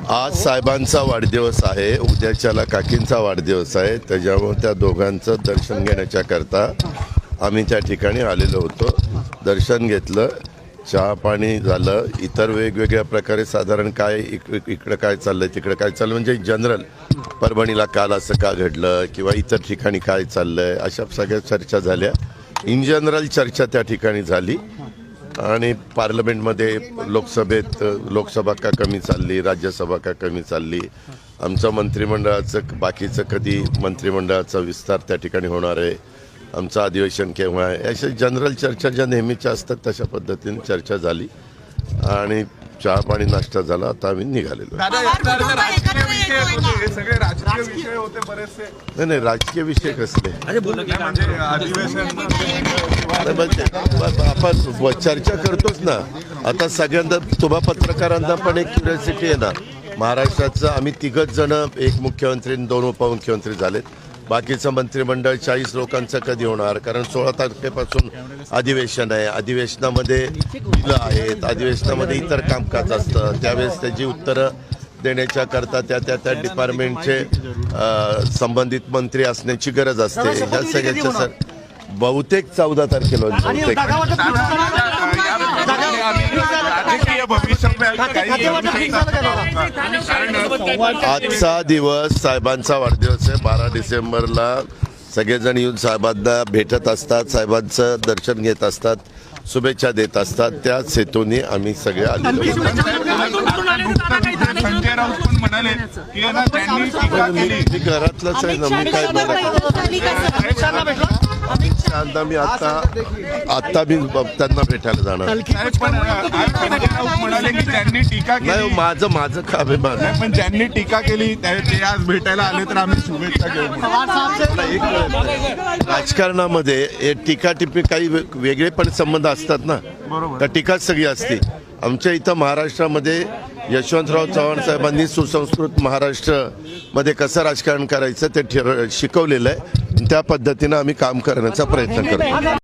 आज साहेबांचा वाढदिवस आहे, उद्याच्याला काकींचा वाढदिवस आहे, त्याच्यामुळे त्या दोघांचं दर्शन घेण्याच्या करता आम्ही त्या ठिकाणी आलेलो होतो. दर्शन घेतलं, चहा पाणी झालं, इतर वेगवेगळ्या प्रकारे साधारण काय इकडं काय चाललंय तिकडं काय चाललं म्हणजे जनरल परभणीला काल असं का घडलं किंवा इतर ठिकाणी काय चाललंय अशा सगळ्या चर्चा झाल्या. इन जनरल चर्चा त्या ठिकाणी झाली आणि पार्लमेंटमध्ये लोकसभा का कमी चालली, राज्यसभा का कमी चालली, आमचं मंत्रिमंडळाचं बाकीचं कधी मंत्रिमंडळाचा विस्तार त्या ठिकाणी होणार आहे, आमचं अधिवेशन केव्हा आहे, अशा जनरल चर्चा ज्या नेहमीच्या असतात तशा पद्धतीने चर्चा झाली आणि चहा पाणी नाश्ता झाला. आता आम्ही निघालेलो. नाही राजकीय विषय कसले आपण चर्चा करतोच ना. आता सगळ्यांना तुम्हा पत्रकारांना पण एक क्युरियोसिटी आहे ना. महाराष्ट्राचं आम्ही तिघच जण, एक मुख्यमंत्री 2 उपमुख्यमंत्री झालेत. बाकीचं मंत्रिमंडळ 40 लोकांचं कधी होणार, कारण 16 तारखेपासून अधिवेशन आहे. अधिवेशनामध्ये बिलं आहेत, अधिवेशनामध्ये इतर कामकाज असतं, त्यावेळेस त्याची उत्तरं देण्याच्या करता त्या डिपार्टमेंटचे संबंधित मंत्री असण्याची गरज असते. ह्या सगळ्याच्या सर बहुतेक 14 तारखेला आजचा दिवस साहेबांचा वाढदिवस आहे. 12 डिसेंबरला सगळेजण येऊन साहेबांना भेटत असतात, साहेबांचं दर्शन घेत असतात, शुभेच्छा देत असतात. त्याच हेतूने आम्ही सगळे आलेलो. संजय राऊत पण म्हणाले की मी घरातलंच आहे ना, मी काय मी आता मी त्यांना भेटायला जाणार. नाही माझं का अभिमान, पण ज्यांनी टीका केली ते आज भेटायला आले तर आम्ही शुभेच्छा घेऊ. राजकारणामध्ये टीका टिप्पणी काही वेगळे पण संबंध असतात ना. तर टीकाच सगळी असते. आमच्या इथं महाराष्ट्रामध्ये यशवंतराव चव्हाण साहेबांनी सुसंस्कृत महाराष्ट्रामध्ये कसं राजकारण करायचं ते शिकवलेलं आहे. त्या पद्धतीनं आम्ही काम करण्याचा प्रयत्न करतो.